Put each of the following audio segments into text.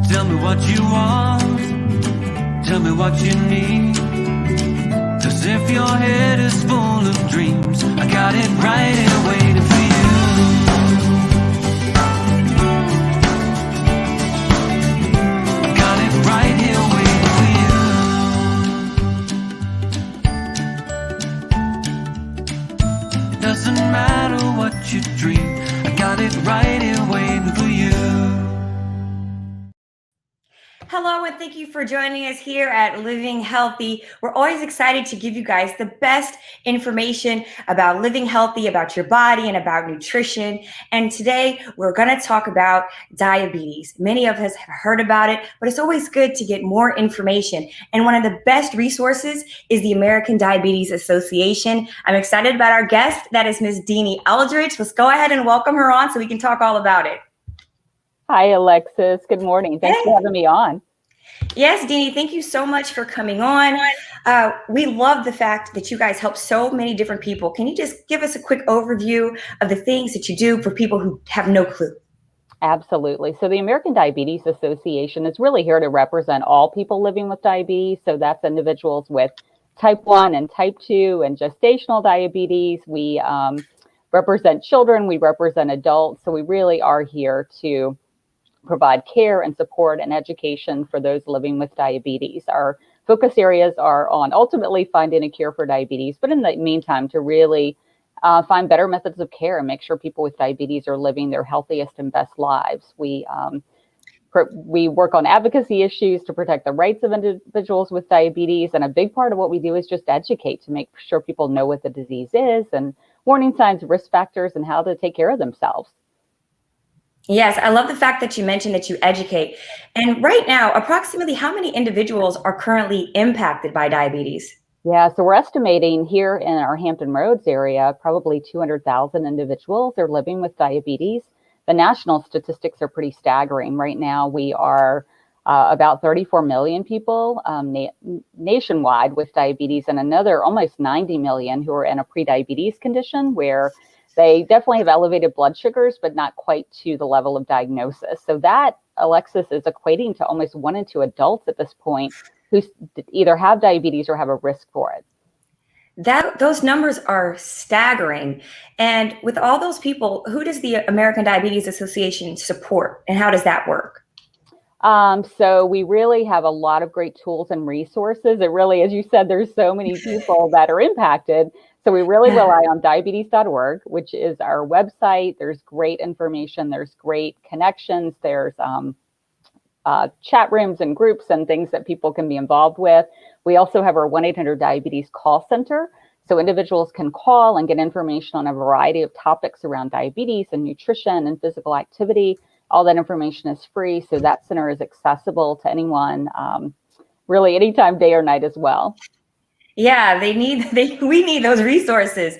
Tell me what you want, tell me what you need. 'Cause if your head is full of dreams, I got it right here waiting for you. I got it right here waiting for you. Doesn't matter what you dream, I got it right here waiting for you. Hello, and thank you for joining us here at Living Healthy. We're always excited to give you guys the best information about living healthy, about your body, and about nutrition. And today we're going to talk about diabetes. Many of us have heard about it, but it's always good to get more information. And one of the best resources is the American Diabetes Association. I'm excited about our guest. That is Ms. Deanie Eldridge. Let's go ahead and welcome her on so we can talk all about it. Hi, Alexis. Good morning. Thanks for having me on. Yes, Deanie, thank you so much for coming on. We love the fact that you guys help so many different people. Can you just give us a quick overview of the things that you do for people who have no clue? Absolutely. So the American Diabetes Association is really here to represent all people living with diabetes. So that's individuals with type 1 and type 2 and gestational diabetes. We represent children. We represent adults. So we really are here to provide care and support and education for those living with diabetes. Our focus areas are on ultimately finding a cure for diabetes, but in the meantime, to really find better methods of care and make sure people with diabetes are living their healthiest and best lives. We work on advocacy issues to protect the rights of individuals with diabetes, and a big part of what we do is just educate to make sure people know what the disease is and warning signs, risk factors, and how to take care of themselves. Yes, I love the fact that you mentioned that you educate. And right now, approximately how many individuals are currently impacted by diabetes? Yeah, so we're estimating here in our Hampton Roads area, probably 200,000 individuals are living with diabetes. The national statistics are pretty staggering. Right now, we are about 34 million people nationwide with diabetes, and another almost 90 million who are in a prediabetes condition where they definitely have elevated blood sugars, but not quite to the level of diagnosis. So that, Alexis, is equating to almost 1 in 2 adults at this point who either have diabetes or have a risk for it. Those numbers are staggering. And with all those people, who does the American Diabetes Association support, and how does that work? So we really have a lot of great tools and resources. It really, as you said, there's so many people that are impacted. So we really rely on diabetes.org, which is our website. There's great information. There's great connections. There's chat rooms and groups and things that people can be involved with. We also have our 1-800-Diabetes call center. So individuals can call and get information on a variety of topics around diabetes and nutrition and physical activity. All that information is free. So that center is accessible to anyone, really anytime, day or night as well. Yeah, we need those resources.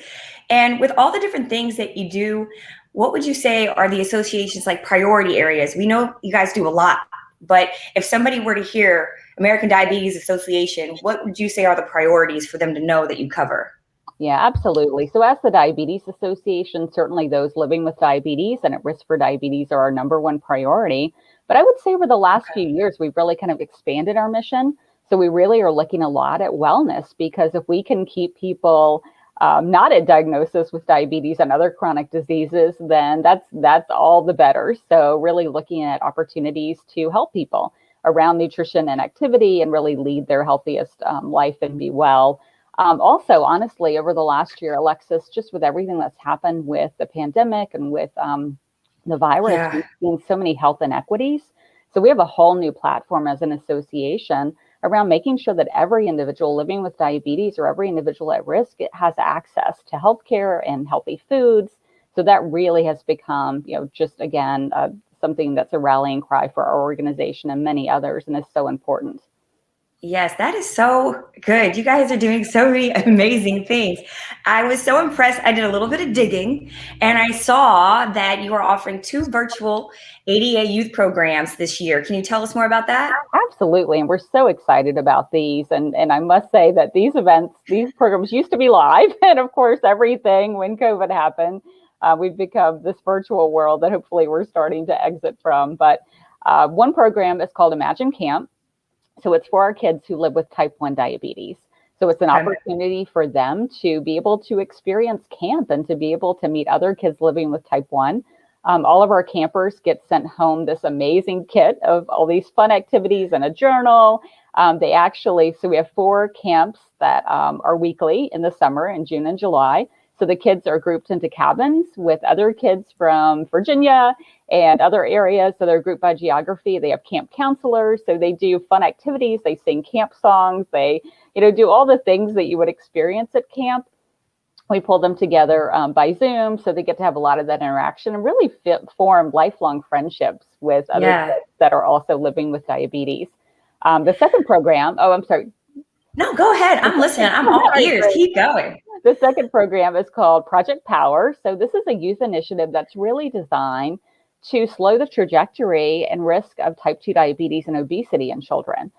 And with all the different things that you do, what would you say are the association's like priority areas? We know you guys do a lot, but if somebody were to hear American Diabetes Association, what would you say are the priorities for them to know that you cover? Yeah, absolutely. So as the Diabetes Association, certainly those living with diabetes and at risk for diabetes are our number one priority. But I would say over the last few years, we've really kind of expanded our mission. So we really are looking a lot at wellness, because if we can keep people not at diagnosis with diabetes and other chronic diseases, then that's all the better. So really looking at opportunities to help people around nutrition and activity and really lead their healthiest life and be well. Also, honestly, over the last year, Alexis, just with everything that's happened with the pandemic and with the virus, we've seen so many health inequities. So we have a whole new platform as an association around making sure that every individual living with diabetes or every individual at risk has access to healthcare and healthy foods. So that really has become, just again, something that's a rallying cry for our organization and many others, and is so important. Yes, that is so good. You guys are doing so many amazing things. I was so impressed. I did a little bit of digging, and I saw that you are offering 2 virtual ADA youth programs this year. Can you tell us more about that? Absolutely. And we're so excited about these. And I must say that these programs used to be live. And of course, everything when COVID happened, we've become this virtual world that hopefully we're starting to exit from. But One program is called Imagine Camp. So it's for our kids who live with type 1 diabetes. So it's an opportunity for them to be able to experience camp and to be able to meet other kids living with type 1. All of our campers get sent home this amazing kit of all these fun activities and a journal. So we have 4 camps that are weekly in the summer in June and July. So the kids are grouped into cabins with other kids from Virginia and other areas. So they're grouped by geography. They have camp counselors. So they do fun activities. They sing camp songs. They, do all the things that you would experience at camp. We pull them together by Zoom. So they get to have a lot of that interaction and really form lifelong friendships with other kids that are also living with diabetes. The second program, I'm sorry. No, go ahead. I'm listening. I'm all ears. Keep going. The second program is called Project Power. So this is a youth initiative that's really designed to slow the trajectory and risk of type 2 diabetes and obesity in children.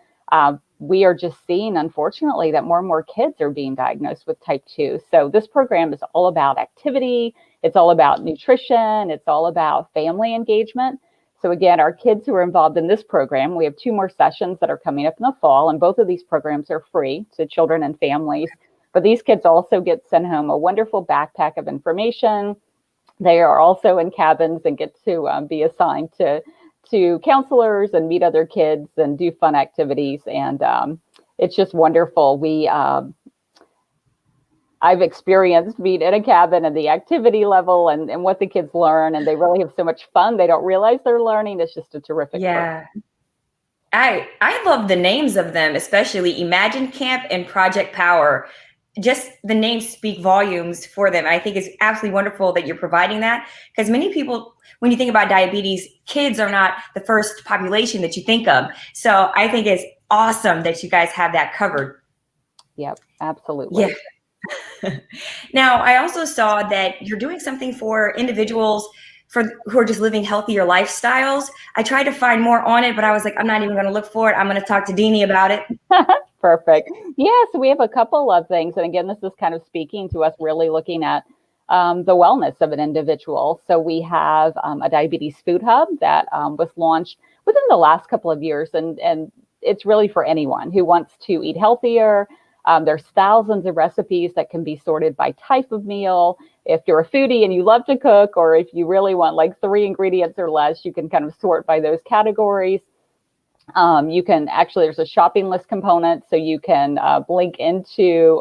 We are just seeing, unfortunately, that more and more kids are being diagnosed with type 2. So this program is all about activity. It's all about nutrition. It's all about family engagement. So again, our kids who are involved in this program, we have 2 more sessions that are coming up in the fall, and both of these programs are free to children and families. But these kids also get sent home a wonderful backpack of information. They are also in cabins and get to be assigned to counselors and meet other kids and do fun activities. And it's just wonderful. I've experienced being in a cabin and the activity level and what the kids learn, and they really have so much fun. They don't realize they're learning. It's just a terrific program. I love the names of them, especially Imagine Camp and Project Power. Just the names speak volumes for them. I think it's absolutely wonderful that you're providing that, because many people, when you think about diabetes, kids are not the first population that you think of. So I think it's awesome that you guys have that covered. Yep, absolutely. Yeah. Now, I also saw that you're doing something for individuals who are just living healthier lifestyles. I tried to find more on it, but I was like, I'm not even going to look for it. I'm going to talk to Deanie about it. Perfect. Yeah, so we have a couple of things. And again, this is kind of speaking to us really looking at the wellness of an individual. So we have a diabetes food hub that was launched within the last couple of years. And it's really for anyone who wants to eat healthier. There's thousands of recipes that can be sorted by type of meal. If you're a foodie and you love to cook, or if you really want like 3 ingredients or less, you can kind of sort by those categories. You can actually, there's a shopping list component, so you can link into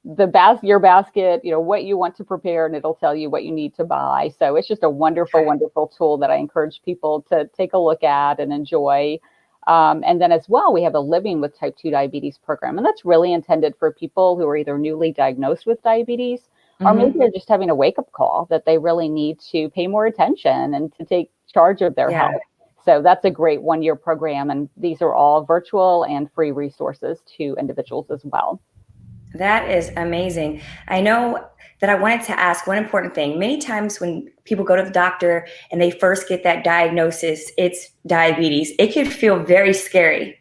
your basket, what you want to prepare, and it'll tell you what you need to buy. So it's just a wonderful, wonderful tool that I encourage people to take a look at and enjoy. And then as well, we have a Living with Type 2 Diabetes program, and that's really intended for people who are either newly diagnosed with diabetes, or maybe they're just having a wake-up call that they really need to pay more attention and to take charge of their health. So that's a great 1-year program, and these are all virtual and free resources to individuals as well. That is amazing. I know that I wanted to ask one important thing. Many times when people go to the doctor and they first get that diagnosis, it's diabetes, it can feel very scary.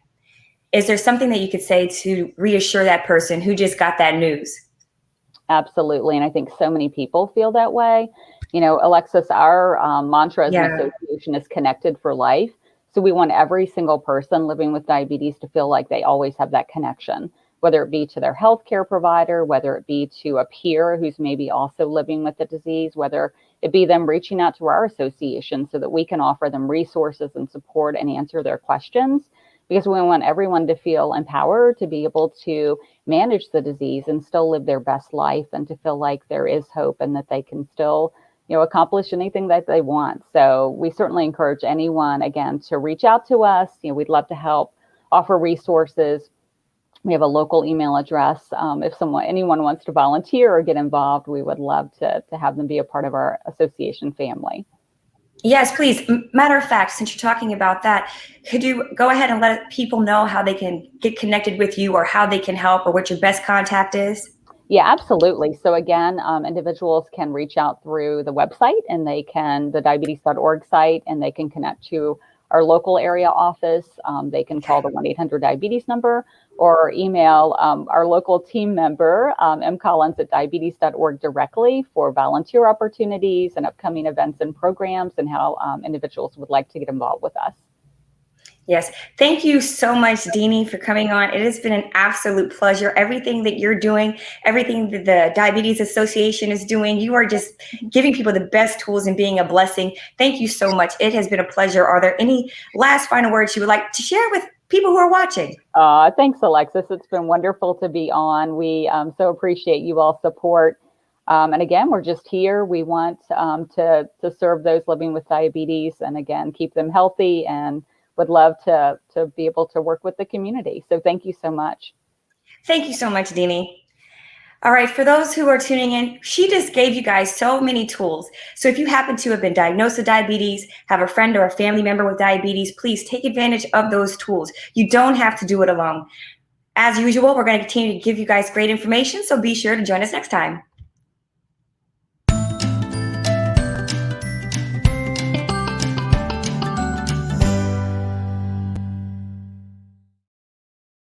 Is there something that you could say to reassure that person who just got that news? Absolutely. And I think so many people feel that way. Alexis, our mantra as an association is connected for life. So we want every single person living with diabetes to feel like they always have that connection, whether it be to their healthcare provider, whether it be to a peer who's maybe also living with the disease, whether it be them reaching out to our association so that we can offer them resources and support and answer their questions. Because we want everyone to feel empowered to be able to manage the disease and still live their best life, and to feel like there is hope and that they can still, accomplish anything that they want. So we certainly encourage anyone, again, to reach out to us. We'd love to help, offer resources. We have a local email address. If anyone wants to volunteer or get involved, we would love to have them be a part of our association family. Yes, please. Matter of fact, since you're talking about that, could you go ahead and let people know how they can get connected with you, or how they can help, or what your best contact is? Yeah, absolutely. So again, individuals can reach out through the website, and the diabetes.org site, and they can connect to our local area office. They can call the 1-800-diabetes number or email our local team member, mcollins@diabetes.org, directly for volunteer opportunities and upcoming events and programs and how individuals would like to get involved with us. Yes. Thank you so much, Deanie, for coming on. It has been an absolute pleasure. Everything that you're doing, everything that the Diabetes Association is doing, you are just giving people the best tools and being a blessing. Thank you so much. It has been a pleasure. Are there any last final words you would like to share with people who are watching? Thanks, Alexis. It's been wonderful to be on. We so appreciate you all support. And again, we're just here. We want to serve those living with diabetes and again, keep them healthy, and would love to be able to work with the community. So thank you so much. Thank you so much, Deanie. All right, for those who are tuning in, she just gave you guys so many tools. So if you happen to have been diagnosed with diabetes, have a friend or a family member with diabetes, please take advantage of those tools. You don't have to do it alone. As usual, we're going to continue to give you guys great information, so be sure to join us next time.